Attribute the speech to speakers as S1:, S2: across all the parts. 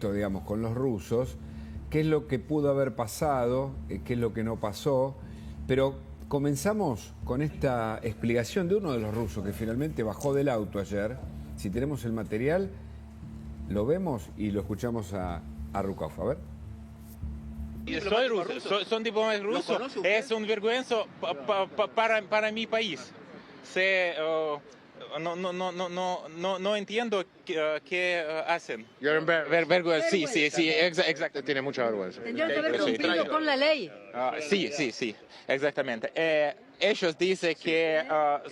S1: digamos, con los rusos, qué es lo que pudo haber pasado, qué es lo que no pasó, pero comenzamos con esta explicación de uno de los rusos que finalmente bajó del auto ayer. Si tenemos el material, lo vemos y lo escuchamos a Rukov. A ver.
S2: Soy ruso, son diplomáticos rusos, es un vergüenza para mi país. No entiendo qué hacen. Vergüenza, sí, exacto.
S3: Tiene mucha vergüenza.
S4: Tendrían que haber cumplido con la ley.
S2: Sí, exactamente. Ellos dicen que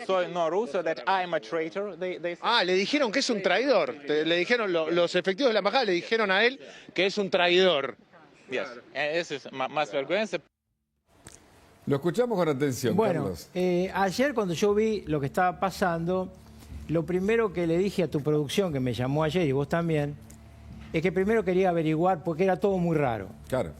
S2: soy no ruso, that I'm a traitor.
S3: Le dijeron que es un traidor. Le dijeron, los efectivos de la embajada le dijeron a él que es un traidor.
S2: Yes. Eso es más vergüenza.
S1: Lo escuchamos con atención,
S5: bueno,
S1: Carlos.
S5: Ayer cuando yo vi lo que estaba pasando, lo primero que le dije a tu producción, que me llamó ayer y vos también, es que primero quería averiguar porque era todo muy raro.
S1: Claro.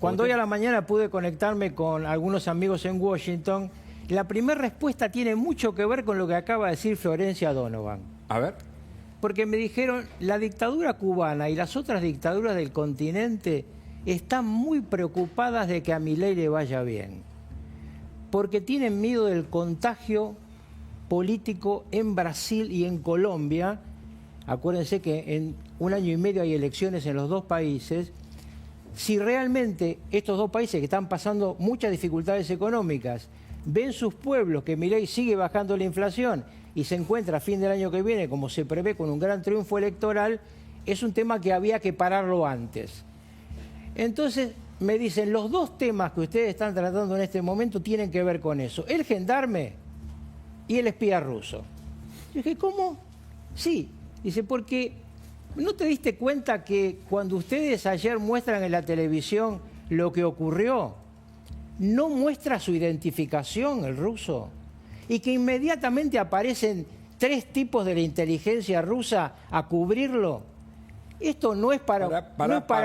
S5: Cuando hoy a la mañana pude conectarme con algunos amigos en Washington, la primera respuesta tiene mucho que ver con lo que acaba de decir Florencia Donovan.
S1: A ver.
S5: Porque me dijeron, la dictadura cubana y las otras dictaduras del continente están muy preocupadas de que a Milei le vaya bien, porque tienen miedo del contagio político en Brasil y en Colombia. Acuérdense que en un año y medio hay elecciones en los dos países. Si realmente estos dos países que están pasando muchas dificultades económicas ven sus pueblos que Milei sigue bajando la inflación y se encuentra a fin del año que viene, como se prevé, con un gran triunfo electoral, es un tema que había que pararlo antes. Entonces me dicen, los dos temas que ustedes están tratando en este momento tienen que ver con eso, el gendarme y el espía ruso. Yo dije, ¿cómo? Sí, dice, porque ¿no te diste cuenta que cuando ustedes ayer muestran en la televisión lo que ocurrió, no muestra su identificación el ruso? Y que inmediatamente aparecen 3 tipos de la inteligencia rusa a cubrirlo. Esto no es para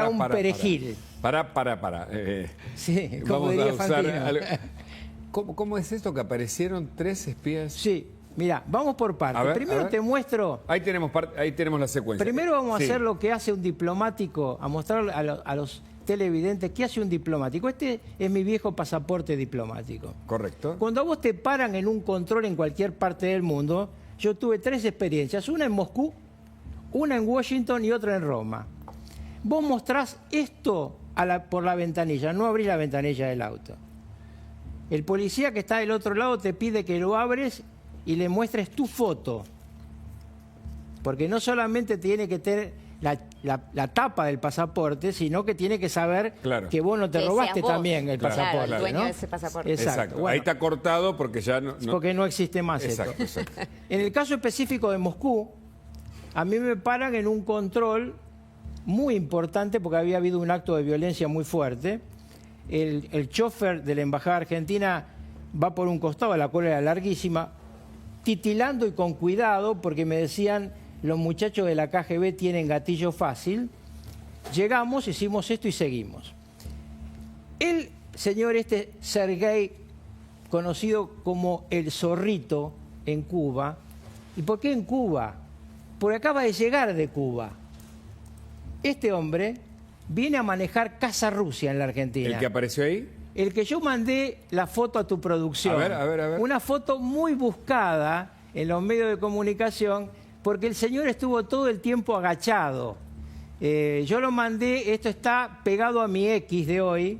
S5: un perejil.
S1: Sí,
S5: como diría Fantino.
S1: ¿Cómo es esto que aparecieron 3 espías?
S5: Sí, mira, vamos por partes. Primero te muestro...
S1: Ahí tenemos la secuencia.
S5: Primero vamos a hacer lo que hace un diplomático, a mostrar a los televidentes qué hace un diplomático. Este es mi viejo pasaporte diplomático.
S1: Correcto.
S5: Cuando a vos te paran en un control en cualquier parte del mundo, yo tuve 3 experiencias, una en Moscú, una en Washington y otra en Roma. Vos mostrás esto por la ventanilla, no abrís la ventanilla del auto. El policía que está del otro lado te pide que lo abres y le muestres tu foto. Porque no solamente tiene que tener la tapa del pasaporte, sino que tiene que saber que vos no te robaste también el pasaporte.
S4: Claro, el dueño
S5: ¿no?
S4: de ese pasaporte.
S1: Exacto.
S5: Bueno,
S1: ahí está cortado porque ya no...
S5: Porque no existe más esto.
S1: Exacto.
S5: En el caso específico de Moscú, a mí me paran en un control muy importante porque había habido un acto de violencia muy fuerte. El chofer de la Embajada Argentina va por un costado, la cola era larguísima, titilando y con cuidado porque me decían, los muchachos de la KGB tienen gatillo fácil. Llegamos, hicimos esto y seguimos. El señor Sergei, conocido como el Zorrito en Cuba. ¿Y por qué en Cuba? Porque acaba de llegar de Cuba. Este hombre viene a manejar Casa Rusia en la Argentina.
S1: ¿El que apareció ahí?
S5: El que yo mandé la foto a tu producción.
S1: A ver.
S5: Una foto muy buscada en los medios de comunicación porque el señor estuvo todo el tiempo agachado. Yo lo mandé, esto está pegado a mi X de hoy,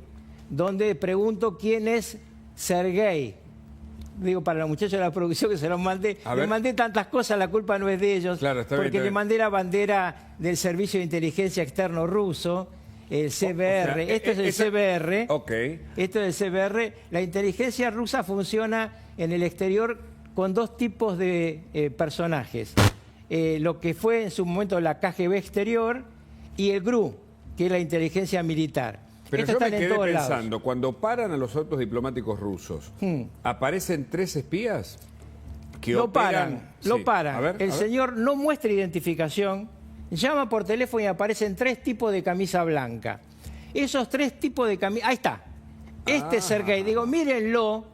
S5: donde pregunto quién es Sergei. Digo, para los muchachos de la producción que se los mandé. Le mandé tantas cosas, la culpa no es de ellos.
S1: Claro, está
S5: porque
S1: bien.
S5: Le mandé la bandera del Servicio de Inteligencia Externo ruso, el CBR. Esto es el CBR.
S1: Ok.
S5: Esto es el CBR. La inteligencia rusa funciona en el exterior con 2 tipos de personajes. Lo que fue en su momento la KGB exterior y el GRU, que es la inteligencia militar.
S1: Pero yo me quedé pensando, cuando paran a los autos diplomáticos rusos, ¿aparecen 3 espías?
S5: Lo paran. A ver, el señor no muestra identificación, llama por teléfono y aparecen 3 tipos de camisa blanca. Esos 3 tipos de camisa... Ahí está. Es Sergei. Digo, mírenlo,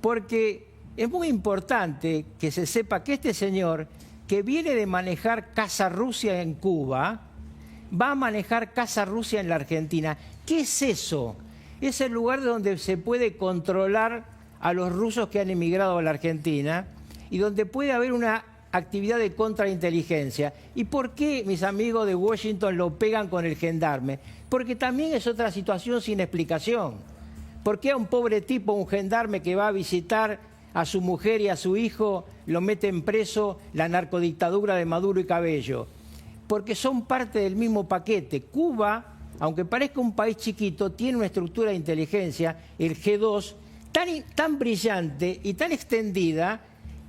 S5: porque es muy importante que se sepa que este señor, que viene de manejar Casa Rusia en Cuba, va a manejar Casa Rusia en la Argentina. ¿Qué es eso? Es el lugar donde se puede controlar a los rusos que han emigrado a la Argentina y donde puede haber una actividad de contrainteligencia. ¿Y por qué mis amigos de Washington lo pegan con el gendarme? Porque también es otra situación sin explicación. ¿Por qué a un pobre tipo, un gendarme que va a visitar a su mujer y a su hijo, lo meten preso la narcodictadura de Maduro y Cabello? Porque son parte del mismo paquete. Cuba, aunque parezca un país chiquito, tiene una estructura de inteligencia, el G2, tan brillante y tan extendida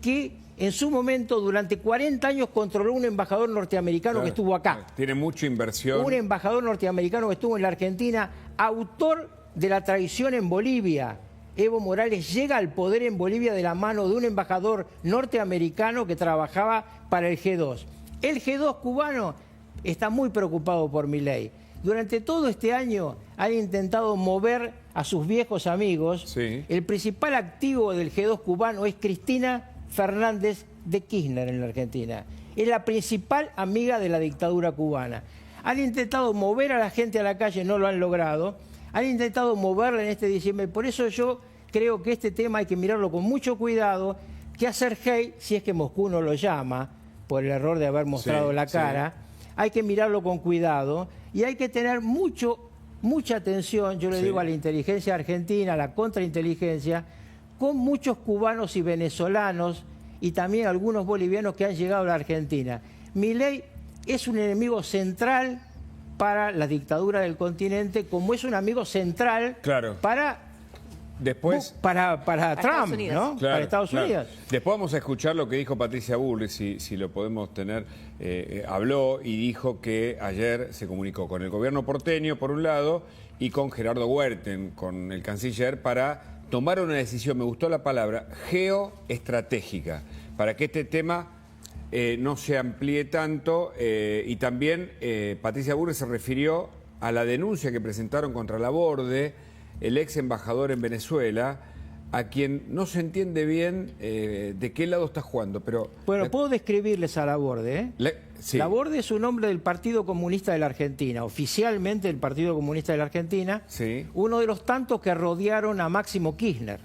S5: que en su momento, durante 40 años, controló un embajador norteamericano que estuvo acá.
S1: Tiene mucha inversión.
S5: Un embajador norteamericano que estuvo en la Argentina, autor de la traición en Bolivia. Evo Morales llega al poder en Bolivia de la mano de un embajador norteamericano que trabajaba para el G2. El G2 cubano está muy preocupado por Milei. Durante todo este año han intentado mover a sus viejos amigos.
S1: Sí.
S5: El principal activo del G2 cubano es Cristina Fernández de Kirchner en la Argentina. Es la principal amiga de la dictadura cubana. Han intentado mover a la gente a la calle, no lo han logrado. Han intentado moverla en este diciembre. Por eso yo creo que este tema hay que mirarlo con mucho cuidado. ¿Qué hacer Hey si es que Moscú no lo llama por el error de haber mostrado la cara? Hay que mirarlo con cuidado y hay que tener mucha atención, yo le digo a la inteligencia argentina, a la contrainteligencia, con muchos cubanos y venezolanos y también algunos bolivianos que han llegado a la Argentina. Milei es un enemigo central para la dictadura del continente, como es un amigo central para Trump, ¿no?
S1: Claro,
S5: para Estados Unidos.
S1: Después vamos a escuchar lo que dijo Patricia Bullrich, si lo podemos tener. Habló y dijo que ayer se comunicó con el gobierno porteño, por un lado, y con Gerardo Huerten, con el canciller, para tomar una decisión, me gustó la palabra, geoestratégica, para que este tema no se amplíe tanto. Y también Patricia Bullrich se refirió a la denuncia que presentaron contra Laborde, el ex embajador en Venezuela, a quien no se entiende bien de qué lado está jugando. Pero
S5: bueno, puedo describirles a Laborde.
S1: Sí.
S5: Laborde es un hombre del Partido Comunista de la Argentina, oficialmente del Partido Comunista de la Argentina, uno de los tantos que rodearon a Máximo Kirchner.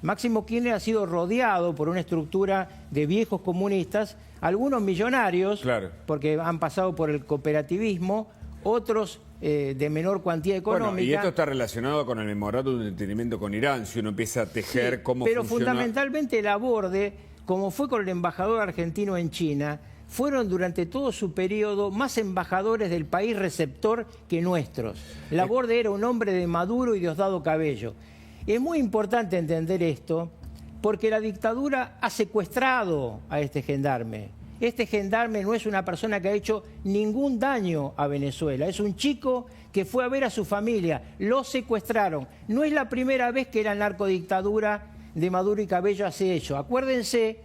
S5: Máximo Kirchner ha sido rodeado por una estructura de viejos comunistas, algunos millonarios, porque han pasado por el cooperativismo, otros de menor cuantía económica.
S1: Bueno, y esto está relacionado con el memorándum de entendimiento con Irán, si uno empieza a tejer cómo
S5: pero
S1: funciona.
S5: Fundamentalmente Laborde, como fue con el embajador argentino en China, fueron durante todo su periodo más embajadores del país receptor que nuestros. Laborde era un hombre de Maduro y Diosdado Cabello. Es muy importante entender esto porque la dictadura ha secuestrado a este gendarme. Este gendarme no es una persona que ha hecho ningún daño a Venezuela. Es un chico que fue a ver a su familia. Lo secuestraron. No es la primera vez que la narcodictadura de Maduro y Cabello hace eso. Acuérdense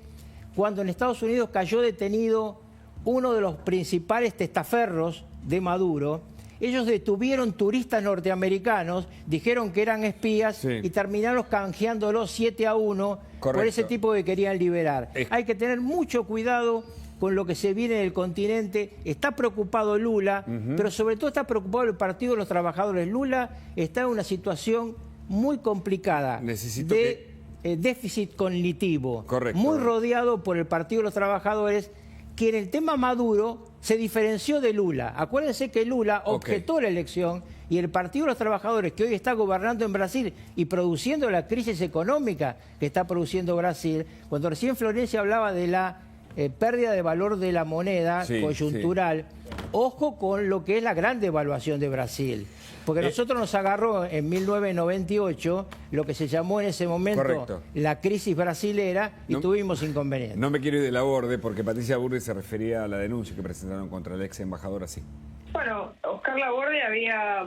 S5: cuando en Estados Unidos cayó detenido uno de los principales testaferros de Maduro. Ellos detuvieron turistas norteamericanos, dijeron que eran espías y terminaron canjeándolos 7-1 por ese tipo que querían liberar. Hay que tener mucho cuidado con lo que se viene del continente. Está preocupado Lula, pero sobre todo está preocupado el Partido de los Trabajadores. Lula está en una situación muy complicada de déficit cognitivo, muy rodeado por el Partido de los Trabajadores, que en el tema Maduro se diferenció de Lula. Acuérdense que Lula objetó la elección y el Partido de los Trabajadores, que hoy está gobernando en Brasil y produciendo la crisis económica que está produciendo Brasil, cuando recién Florencia hablaba de la pérdida de valor de la moneda coyuntural, ojo con lo que es la gran devaluación de Brasil. Porque nosotros nos agarró en 1998 lo que se llamó en ese momento la crisis brasilera y tuvimos inconvenientes.
S1: No me quiero ir de Laborde porque Patricia Bullrich se refería a la denuncia que presentaron contra el ex embajador así.
S6: Bueno, Oscar Laborde había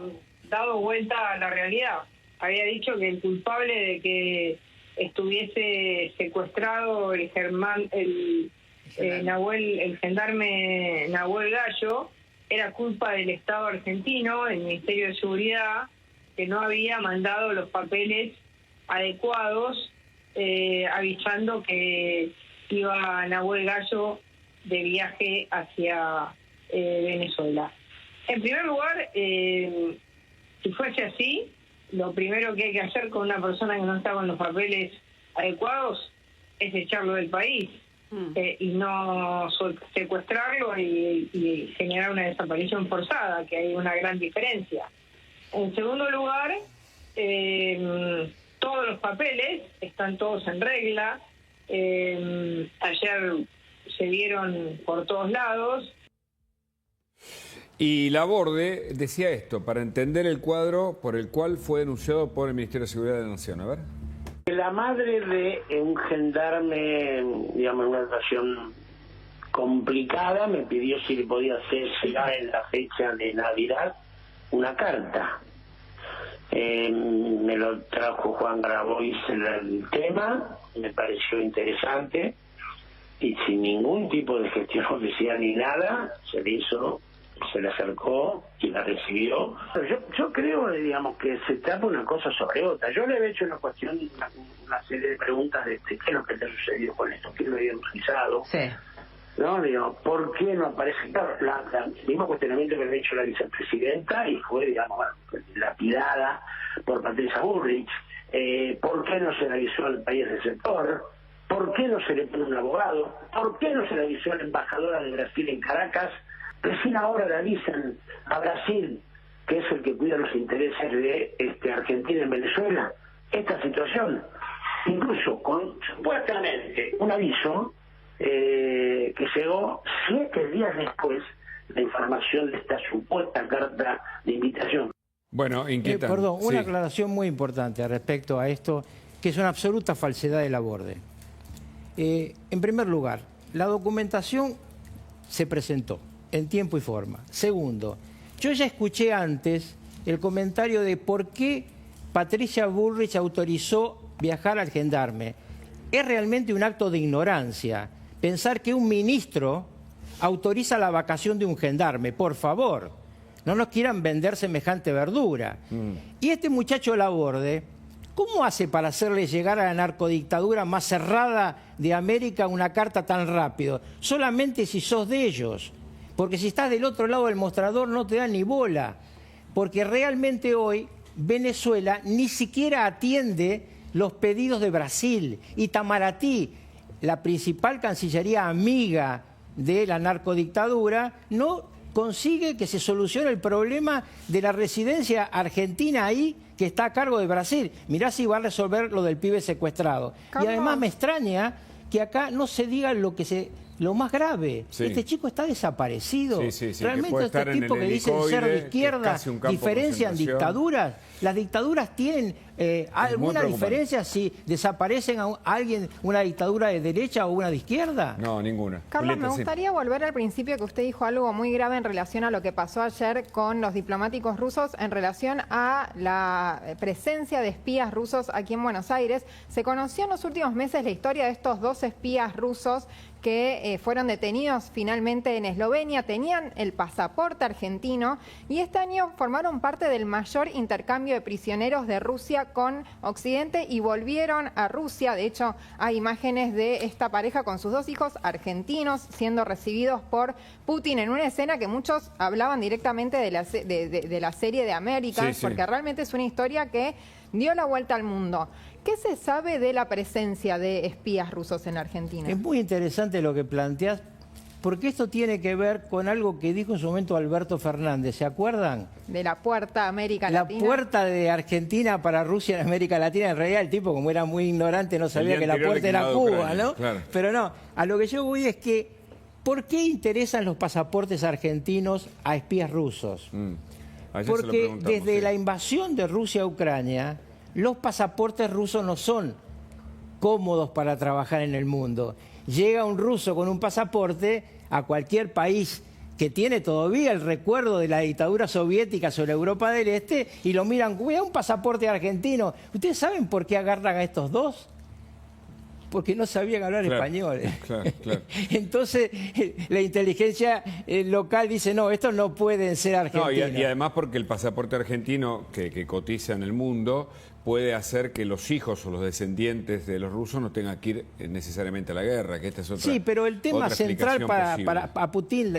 S6: dado vuelta a la realidad. Había dicho que el culpable de que estuviese secuestrado el gendarme Nahuel Gallo era culpa del Estado argentino, el Ministerio de Seguridad, que no había mandado los papeles adecuados avisando que iba Nahuel Gallo de viaje hacia Venezuela. En primer lugar, si fuese así, lo primero que hay que hacer con una persona que no está con los papeles adecuados es echarlo del país y no secuestrarlo y generar una desaparición forzada, que hay una gran diferencia. En segundo lugar, todos los papeles están todos en regla. Ayer se vieron por todos lados.
S1: Y Laborde decía esto, para entender el cuadro por el cual fue denunciado por el Ministerio de Seguridad de la Nación. A ver.
S7: La madre de un gendarme, digamos, en una situación complicada, me pidió si le podía hacer llegar en la fecha de Navidad una carta. Me lo trajo Juan Grabois el tema, me pareció interesante, y sin ningún tipo de gestión oficial ni nada, se le hizo, se le acercó y la recibió. Yo creo, digamos, que se trata una cosa sobre otra. Yo le había hecho una serie de preguntas de qué es lo que le ha sucedido con esto, qué lo habían realizado. Sí. ¿No? Digo, ¿por qué no aparece? Claro, el mismo cuestionamiento que le ha hecho la vicepresidenta y fue, digamos, lapidada por Patricia Bullrich. ¿Por qué no se le avisó al país del sector? ¿Por qué no se le pone un abogado? ¿Por qué no se le avisó a la embajadora de Brasil en Caracas? Recién ahora le avisan a Brasil, que es el que cuida los intereses de Argentina en Venezuela, esta situación, incluso con supuestamente un aviso que llegó 7 días después la información de esta supuesta carta de invitación.
S1: Bueno, inquietante.
S5: Perdón, una aclaración muy importante respecto a esto, que es una absoluta falsedad de Laborde. En primer lugar, la documentación se presentó en tiempo y forma. Segundo, yo ya escuché antes el comentario de por qué Patricia Bullrich autorizó viajar al gendarme. Es realmente un acto de ignorancia pensar que un ministro autoriza la vacación de un gendarme. Por favor, no nos quieran vender semejante verdura. Y este muchacho Laborde, ¿cómo hace para hacerle llegar a la narcodictadura más cerrada de América una carta tan rápido? Solamente si sos de ellos. Porque si estás del otro lado del mostrador no te dan ni bola. Porque realmente hoy Venezuela ni siquiera atiende los pedidos de Brasil. Itamaraty, la principal cancillería amiga de la narcodictadura, no consigue que se solucione el problema de la residencia argentina ahí, que está a cargo de Brasil. Mirá si va a resolver lo del pibe secuestrado.
S8: Carlos.
S5: Y además me extraña que acá no se diga lo más grave.
S1: Sí.
S5: Este chico está desaparecido.
S1: Sí,
S5: Realmente este tipo que dicen ser de izquierda diferencian dictaduras. Las dictaduras tienen alguna diferencia si desaparecen a alguien, una dictadura de derecha o una de izquierda.
S1: No, ninguna.
S8: Carlos,
S1: Julieta,
S8: me gustaría volver al principio, que usted dijo algo muy grave en relación a lo que pasó ayer con los diplomáticos rusos en relación a la presencia de espías rusos aquí en Buenos Aires. Se conoció en los últimos meses la historia de estos 2 espías rusos que fueron detenidos finalmente en Eslovenia, tenían el pasaporte argentino y este año formaron parte del mayor intercambio de prisioneros de Rusia con Occidente y volvieron a Rusia. De hecho, hay imágenes de esta pareja con sus 2 hijos argentinos siendo recibidos por Putin en una escena que muchos hablaban directamente de la serie de Americans, porque realmente es una historia que dio la vuelta al mundo. ¿Qué se sabe de la presencia de espías rusos en Argentina?
S5: Es muy interesante lo que planteás, porque esto tiene que ver con algo que dijo en su momento Alberto Fernández, ¿se acuerdan?
S8: De la puerta a América Latina.
S5: La puerta de Argentina para Rusia en América Latina. En realidad el tipo, como era muy ignorante, no sabía que la puerta era Cuba, ¿no? Claro. Pero no, a lo que yo voy es que, ¿por qué interesan los pasaportes argentinos a espías rusos? Porque desde la invasión de Rusia a Ucrania, los pasaportes rusos no son cómodos para trabajar en el mundo. Llega un ruso con un pasaporte a cualquier país que tiene todavía el recuerdo de la dictadura soviética sobre Europa del Este y lo miran, cuida un pasaporte argentino. ¿Ustedes saben por qué agarran a estos 2? Porque no sabían hablar español.
S1: Claro.
S5: Entonces, la inteligencia local dice, no, estos no pueden ser argentinos.
S1: No, y además porque el pasaporte argentino que cotiza en el mundo puede hacer que los hijos o los descendientes de los rusos no tengan que ir necesariamente a la guerra, que esta es otra.
S5: Sí, pero el tema central para Putin,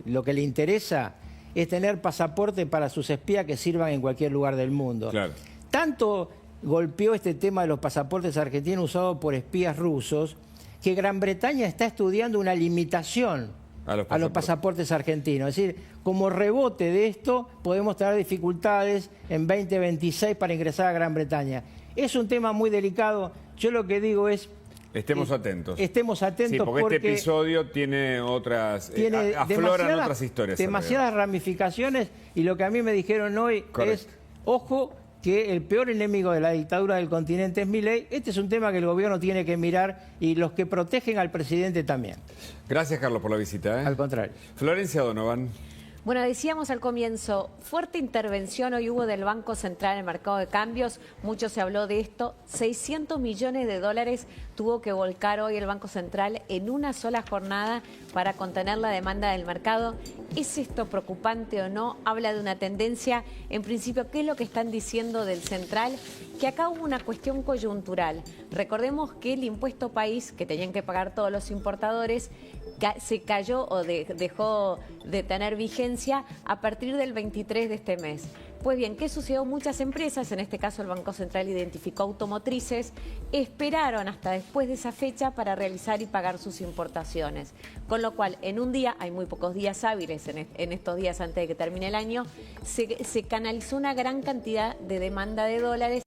S5: lo que le interesa es tener pasaporte para sus espías que sirvan en cualquier lugar del mundo.
S1: Claro.
S5: Tanto golpeó este tema de los pasaportes argentinos usados por espías rusos que Gran Bretaña está estudiando una limitación a los pasaportes argentinos. Es decir, como rebote de esto, podemos tener dificultades en 2026 para ingresar a Gran Bretaña. Es un tema muy delicado. Yo lo que digo es...
S1: Estemos atentos.
S5: Estemos atentos,
S1: sí, porque este episodio tiene otras... afloran otras historias.
S5: Demasiadas ramificaciones, y lo que a mí me dijeron hoy es, ojo, que el peor enemigo de la dictadura del continente es Milei. Este es un tema que el gobierno tiene que mirar, y los que protegen al presidente también.
S1: Gracias, Carlos, por la visita.
S5: Al contrario.
S1: Florencia Donovan.
S4: Bueno, decíamos al comienzo, fuerte intervención hoy hubo del Banco Central en el mercado de cambios, mucho se habló de esto, 600 millones de dólares tuvo que volcar hoy el Banco Central en una sola jornada para contener la demanda del mercado. ¿Es esto preocupante o no? Habla de una tendencia. En principio, ¿qué es lo que están diciendo del Central? Que acá hubo una cuestión coyuntural. Recordemos que el impuesto país que tenían que pagar todos los importadores se cayó o dejó de tener vigencia a partir del 23 de este mes. Pues bien, ¿qué sucedió? Muchas empresas, en este caso el Banco Central identificó automotrices, esperaron hasta después de esa fecha para realizar y pagar sus importaciones. Con lo cual, en un día, hay muy pocos días hábiles en estos días antes de que termine el año, se canalizó una gran cantidad de demanda de dólares.